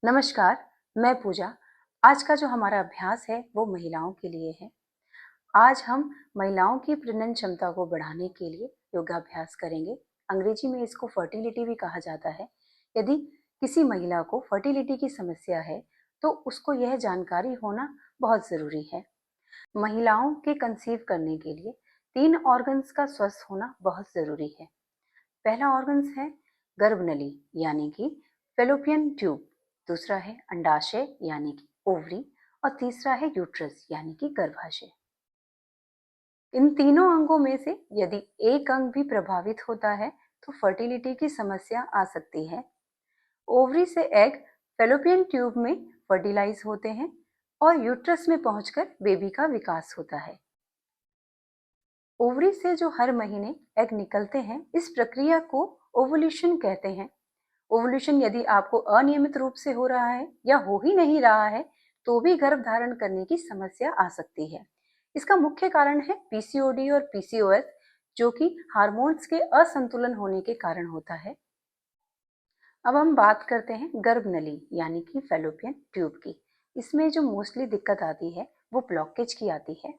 नमस्कार, मैं पूजा। आज का जो हमारा अभ्यास है वो महिलाओं के लिए है। आज हम महिलाओं की प्रजनन क्षमता को बढ़ाने के लिए योगाभ्यास करेंगे। अंग्रेजी में इसको फर्टिलिटी भी कहा जाता है। यदि किसी महिला को फर्टिलिटी की समस्या है तो उसको यह जानकारी होना बहुत ज़रूरी है। महिलाओं के कंसीव करने के लिए 3 ऑर्गन्स का स्वस्थ होना बहुत ज़रूरी है। पहला ऑर्गन्स है गर्भनली यानी कि फेलोपियन ट्यूब, दूसरा है अंडाशय यानी कि ओवरी और तीसरा है यूट्रस यानी कि गर्भाशय। इन तीनों अंगों में से यदि एक अंग भी प्रभावित होता है तो फर्टिलिटी की समस्या आ सकती है। ओवरी से एग फेलोपियन ट्यूब में फर्टिलाइज होते हैं और यूट्रस में पहुंचकर बेबी का विकास होता है। ओवरी से जो हर महीने एग निकलते हैं, इस प्रक्रिया को ओवुलेशन कहते हैं। ओवुलेशन यदि आपको अनियमित रूप से हो रहा है या हो ही नहीं रहा है तो भी गर्भ धारण करने की समस्या आ सकती है। इसका मुख्य कारण है पीसीओडी और पीसीओएस, जो कि हार्मोन्स के असंतुलन होने के कारण होता है। अब हम बात करते हैं गर्भनली यानी कि फेलोपियन ट्यूब की। इसमें जो मोस्टली दिक्कत आती है वो ब्लॉकेज की आती है।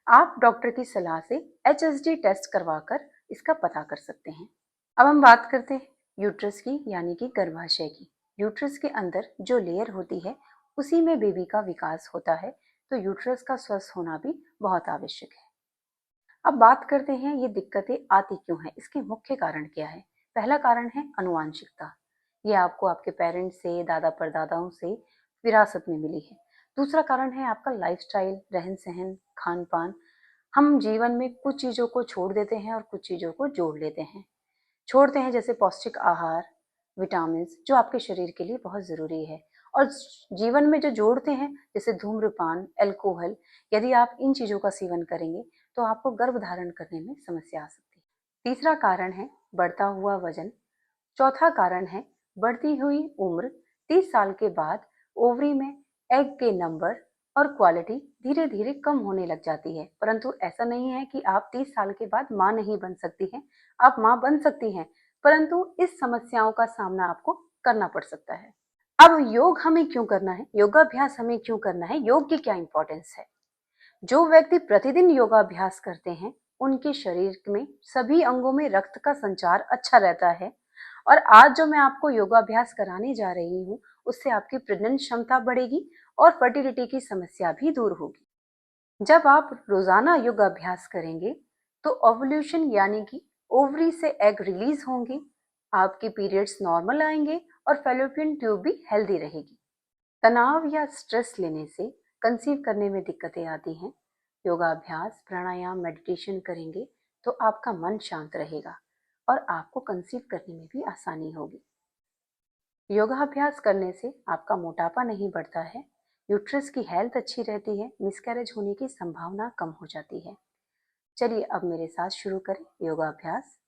आप डॉक्टर की सलाह से HSG टेस्ट करवाकर इसका पता कर सकते हैं। अब हम बात करते हैं यूट्रस की यानी कि गर्भाशय की। यूट्रस के अंदर जो लेयर होती है उसी में बेबी का विकास होता है, तो यूट्रस का स्वस्थ होना भी बहुत आवश्यक है। अब बात करते हैं ये दिक्कतें आती क्यों हैं, इसके मुख्य कारण क्या है। पहला कारण है अनुवांशिकता। ये आपको आपके पेरेंट्स से, दादा परदादाओं से विरासत में मिली है। दूसरा कारण है आपका लाइफस्टाइल, रहन सहन, खान पान। हम जीवन में कुछ चीज़ों को छोड़ देते हैं और कुछ चीज़ों को जोड़ लेते हैं। छोड़ते हैं जैसे पौष्टिक आहार, विटामिन जो आपके शरीर के लिए बहुत ज़रूरी है, और जीवन में जो जोड़ते हैं जैसे धूम्रपान, अल्कोहल। यदि आप इन चीज़ों का सेवन करेंगे तो आपको गर्भ धारण करने में समस्या आ सकती है। तीसरा कारण है बढ़ता हुआ वजन। चौथा कारण है बढ़ती हुई उम्र। 30 साल के बाद ओवरी में एग के नंबर और क्वालिटी धीरे धीरे कम होने लग जाती है, परंतु ऐसा नहीं है कि आप 30 साल के बाद माँ नहीं बन सकती हैं। आप माँ बन सकती हैं, परंतु इस समस्याओं का सामना आपको करना पड़ सकता है। अब योग हमें क्यों करना है, योगाभ्यास हमें क्यों करना है, योग की क्या इंपॉर्टेंस है। जो व्यक्ति प्रतिदिन योगाभ्यास करते हैं उनके शरीर में सभी अंगों में रक्त का संचार अच्छा रहता है। और आज जो मैं आपको योगाभ्यास कराने जा रही हूँ उससे आपकी प्रजनन क्षमता बढ़ेगी और फर्टिलिटी की समस्या भी दूर होगी। जब आप रोजाना योगाभ्यास करेंगे तो ओवुलेशन यानी कि ओवरी से एग रिलीज होंगे, आपके पीरियड्स नॉर्मल आएंगे और फेलोपियन ट्यूब भी हेल्दी रहेगी। तनाव या स्ट्रेस लेने से कंसीव करने में दिक्कतें आती हैं। योगाभ्यास, प्राणायाम, मेडिटेशन करेंगे तो आपका मन शांत रहेगा और आपको कंसीव करने में भी आसानी होगी। योगाभ्यास करने से आपका मोटापा नहीं बढ़ता है, यूट्रस की हेल्थ अच्छी रहती है, मिसकैरेज होने की संभावना कम हो जाती है। चलिए अब मेरे साथ शुरू करें योगाभ्यास।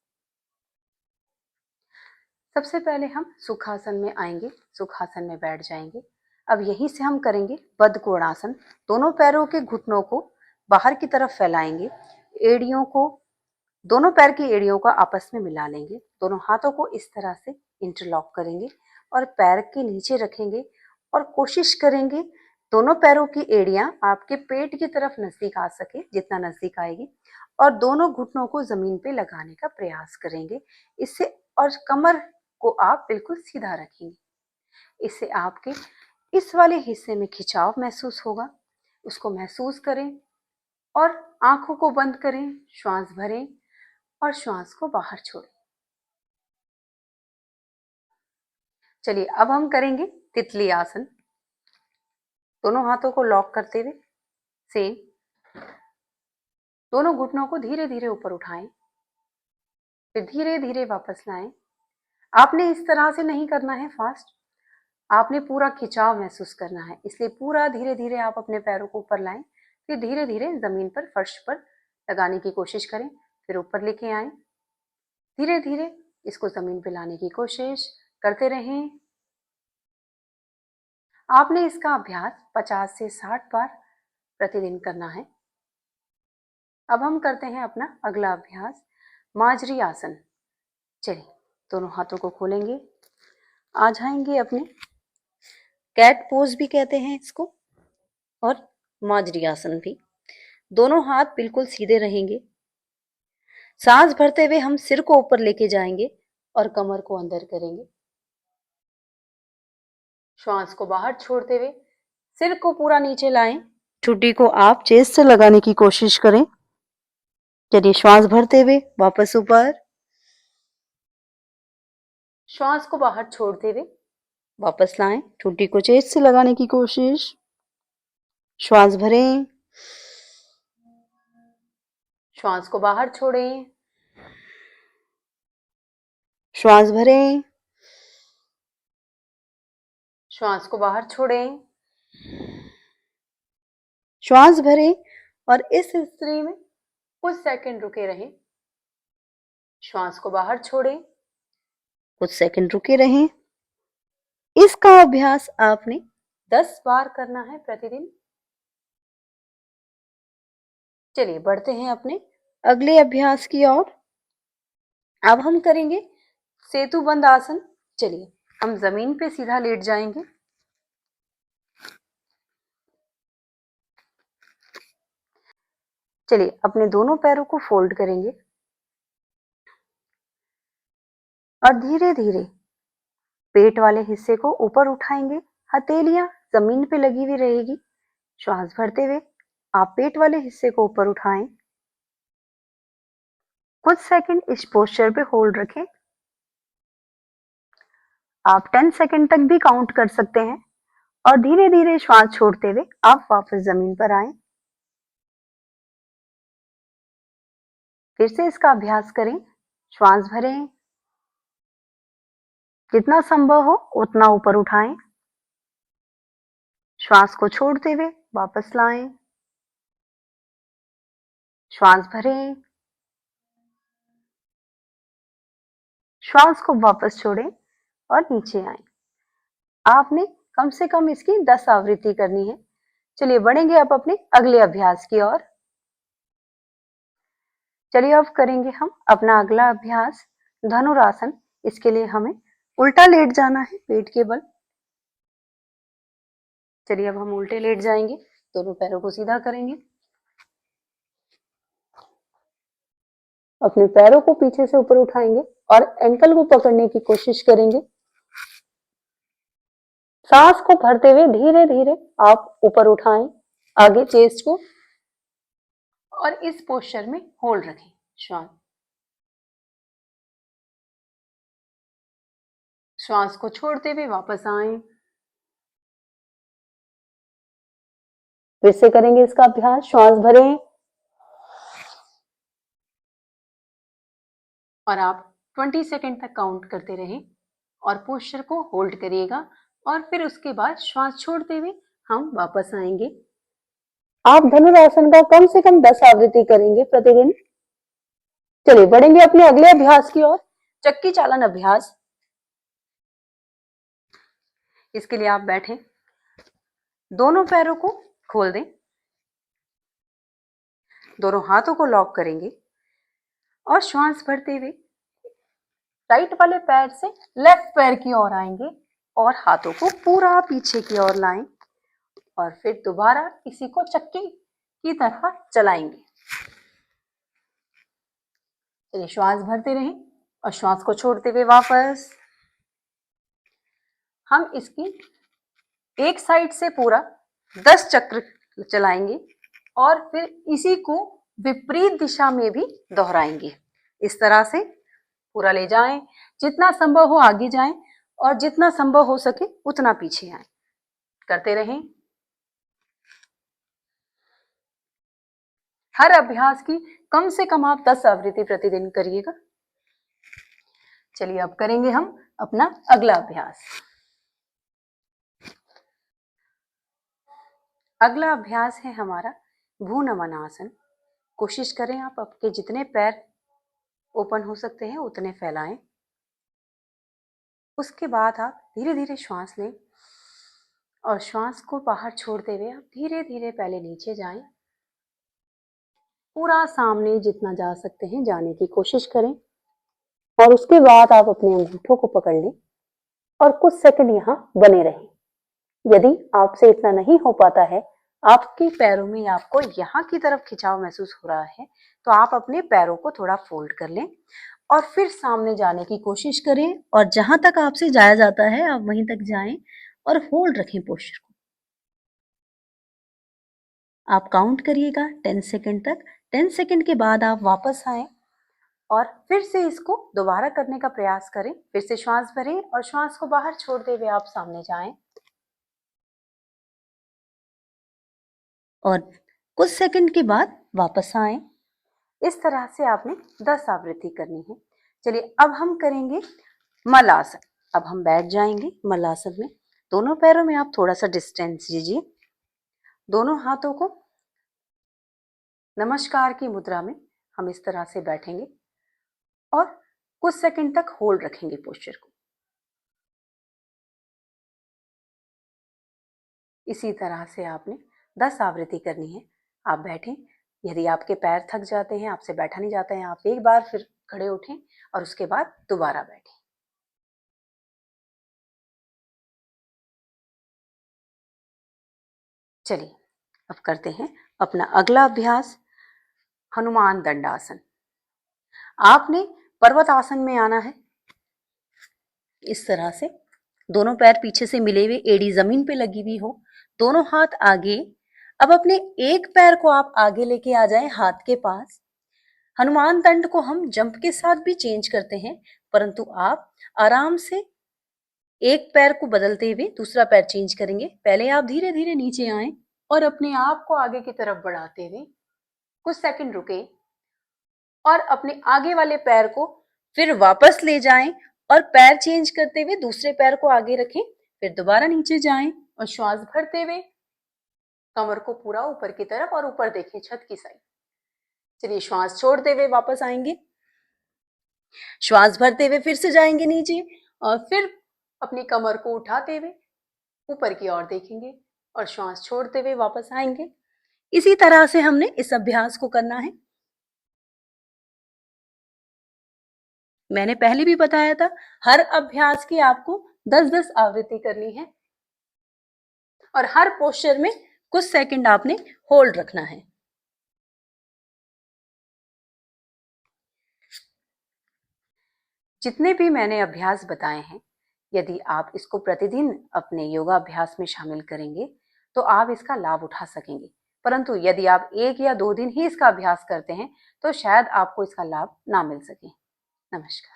सबसे पहले हम सुखासन में आएंगे, सुखासन में बैठ जाएंगे। अब यहीं से हम करेंगे बद्ध कोणासन। दोनों पैरों के घुटनों को बाहर की तरफ फैलाएंगे, एड़ियों को, दोनों पैर की एड़ियों को आपस में मिला लेंगे, दोनों हाथों को इस तरह से इंटरलॉक करेंगे और पैर के नीचे रखेंगे और कोशिश करेंगे दोनों पैरों की एड़ियां आपके पेट की तरफ नजदीक आ सके, जितना नजदीक आएगी, और दोनों घुटनों को जमीन पे लगाने का प्रयास करेंगे इससे, और कमर को आप बिल्कुल सीधा रखेंगे। इससे आपके इस वाले हिस्से में खिंचाव महसूस होगा, उसको महसूस करें और आंखों को बंद करें, श्वास भरें और श्वास को बाहर छोड़ें। चलिए अब हम करेंगे तितली आसन। दोनों हाथों को लॉक करते हुए सेम, दोनों घुटनों को धीरे धीरे ऊपर उठाएं, फिर धीरे धीरे वापस लाएं। आपने इस तरह से नहीं करना है फास्ट, आपने पूरा खिंचाव महसूस करना है, इसलिए पूरा धीरे धीरे आप अपने पैरों को ऊपर लाएं, फिर धीरे धीरे जमीन पर, फर्श पर लगाने की कोशिश करें, फिर ऊपर लेके आएं। धीरे धीरे इसको जमीन पे लाने की कोशिश करते रहें। आपने इसका अभ्यास 50 से 60 बार प्रतिदिन करना है। अब हम करते हैं अपना अगला अभ्यास, माजरी आसन। चलिए दोनों हाथों को खोलेंगे, आ जाएंगे अपने कैट पोज भी कहते हैं इसको, और माजरी आसन भी। दोनों हाथ बिल्कुल सीधे रहेंगे। सांस भरते हुए हम सिर को ऊपर लेके जाएंगे और कमर को अंदर करेंगे। श्वास को बाहर छोड़ते हुए सिर को पूरा नीचे लाएं। ठुड्डी को आप चेस्ट से लगाने की कोशिश करें। चलिए, श्वास भरते हुए वापस ऊपर, श्वास को बाहर छोड़ते हुए वापस लाएं। ठुड्डी को चेस्ट से लगाने की कोशिश। श्वास भरें, श्वास को बाहर छोड़ें, श्वास भरें, श्वास को बाहर छोड़ें, श्वास भरें और इस स्थिति में कुछ सेकंड रुके रहें। श्वास को बाहर छोड़ें, कुछ सेकंड रुके रहें। इसका अभ्यास आपने 10 बार करना है प्रतिदिन। चलिए, बढ़ते हैं अपने अगले अभ्यास की ओर। अब हम करेंगे सेतु बंद आसन। चलिए, हम जमीन पे सीधा लेट जाएंगे। चलिए, अपने दोनों पैरों को फोल्ड करेंगे और धीरे धीरे पेट वाले हिस्से को ऊपर उठाएंगे। हथेलियां जमीन पे लगी हुई रहेगी। श्वास भरते हुए आप पेट वाले हिस्से को ऊपर उठाएं। कुछ सेकंड इस पोस्चर पे होल्ड रखें। आप 10 सेकंड तक भी काउंट कर सकते हैं और धीरे धीरे श्वास छोड़ते हुए आप वापस जमीन पर आए। फिर से इसका अभ्यास करें। श्वास भरें, जितना संभव हो उतना ऊपर उठाएं। श्वास को छोड़ते हुए वापस लाएं। श्वास भरें, श्वास को वापस छोड़ें और नीचे आए। आपने कम से कम इसकी 10 आवृत्ति करनी है। चलिए, बढ़ेंगे अब अपने अगले अभ्यास की ओर। चलिए, अब करेंगे हम अपना अगला अभ्यास धनुरासन। इसके लिए हमें उल्टा लेट जाना है पेट के बल। चलिए, अब हम उल्टे लेट जाएंगे। दोनों पैरों को सीधा करेंगे, अपने पैरों को पीछे से ऊपर उठाएंगे और एंकल को पकड़ने की कोशिश करेंगे। सांस को भरते हुए धीरे धीरे आप ऊपर उठाएं आगे चेस्ट को और इस पोस्चर में होल्ड रखें। श्वास को छोड़ते हुए वापस आए। फिर से करेंगे इसका अभ्यास। श्वास भरें और आप 20 सेकंड तक काउंट करते रहें और पोस्चर को होल्ड करिएगा और फिर उसके बाद श्वास छोड़ते हुए हम वापस आएंगे। आप धनुरासन का कम से कम 10 आवृत्ति करेंगे प्रतिदिन। चलिए, बढ़ेंगे अपने अगले अभ्यास की ओर, चक्की चालन अभ्यास। इसके लिए आप बैठे, दोनों पैरों को खोल दें, दोनों हाथों को लॉक करेंगे और श्वास भरते हुए राइट वाले पैर से लेफ्ट पैर की ओर आएंगे और हाथों को पूरा पीछे की ओर लाएं और फिर दोबारा इसी को चक्की की तरह चलाएंगे। चलिए, श्वास भरते रहें और श्वास को छोड़ते हुए वापस। हम इसकी एक साइड से पूरा 10 चक्र चलाएंगे और फिर इसी को विपरीत दिशा में भी दोहराएंगे। इस तरह से पूरा ले जाएं, जितना संभव हो आगे जाएं और जितना संभव हो सके उतना पीछे आएं। करते रहें। हर अभ्यास की कम से कम आप 10 आवृत्ति प्रतिदिन करिएगा। चलिए, अब करेंगे हम अपना अगला अभ्यास। अगला अभ्यास है हमारा भू नमन आसन। कोशिश करें आप आपके जितने पैर ओपन हो सकते हैं उतने फैलाएं। उसके बाद आप धीरे धीरे श्वास लें और श्वास को बाहर छोड़ते हुए आप धीरे धीरे पहले नीचे जाएं। पूरा सामने जितना जा सकते हैं जाने की कोशिश करें और उसके बाद आप अपने अंगूठों को पकड़ लें और कुछ सेकंड यहाँ बने रहें। यदि आपसे इतना नहीं हो पाता है, आपके पैरों में आपको यहाँ की तरफ खिंचाव महसूस हो रहा है, तो आप अपने पैरों को थोड़ा फोल्ड कर लें और फिर सामने जाने की कोशिश करें और जहां तक आपसे जाया जाता है आप वहीं तक जाएं और होल्ड रखें पोस्चर को। आप काउंट करिएगा 10 सेकंड तक। 10 सेकंड के बाद आप वापस आए और फिर से इसको दोबारा करने का प्रयास करें। फिर से श्वास भरें और श्वास को बाहर छोड़ते हुए आप सामने जाएं और कुछ सेकंड के बाद वापस आए। इस तरह से आपने 10 आवृत्ति करनी है। चलिए अब हम करेंगे मलासन। अब हम बैठ जाएंगे मलासन में। दोनों पैरों में आप थोड़ा सा डिस्टेंस दीजिए। दोनों हाथों को नमस्कार की मुद्रा में हम इस तरह से बैठेंगे और कुछ सेकंड तक होल्ड रखेंगे पोस्चर को। इसी तरह से आपने 10 आवृत्ति करनी है। आप बैठें। यदि आपके पैर थक जाते हैं, आपसे बैठा नहीं जाता है, आप एक बार फिर खड़े उठें और उसके बाद दोबारा बैठें। चलिए अब करते हैं अपना अगला अभ्यास, हनुमान दंडासन। आपने पर्वत आसन में आना है। इस तरह से दोनों पैर पीछे से मिले हुए, एड़ी जमीन पे लगी हुई हो, दोनों हाथ आगे। अब अपने एक पैर को आप आगे लेके आ जाएं हाथ के पास। हनुमान दंड को हम जंप के साथ भी चेंज करते हैं, परंतु आप आराम से एक पैर को बदलते हुए दूसरा पैर चेंज करेंगे। पहले आप धीरे धीरे नीचे आए और अपने आप को आगे की तरफ बढ़ाते हुए कुछ सेकंड रुके और अपने आगे वाले पैर को फिर वापस ले जाएं और पैर चेंज करते हुए दूसरे पैर को आगे रखें। फिर दोबारा नीचे जाएं और श्वास भरते हुए कमर को पूरा ऊपर की तरफ और ऊपर देखें छत की साइड। चलिए श्वास छोड़ते हुए वापस आएंगे। श्वास भरते हुए फिर से जाएंगे नीचे और फिर अपनी कमर को उठाते हुए ऊपर की ओर देखेंगे और श्वास छोड़ते हुए वापस आएंगे। इसी तरह से हमने इस अभ्यास को करना है। मैंने पहले भी बताया था, हर अभ्यास की आपको 10-10 आवृत्ति करनी है और हर पोस्चर में कुछ सेकंड आपने होल्ड रखना है। जितने भी मैंने अभ्यास बताए हैं, यदि आप इसको प्रतिदिन अपने योगाभ्यास में शामिल करेंगे तो आप इसका लाभ उठा सकेंगे। परंतु यदि आप 1 या 2 दिन ही इसका अभ्यास करते हैं तो शायद आपको इसका लाभ ना मिल सके। नमस्कार।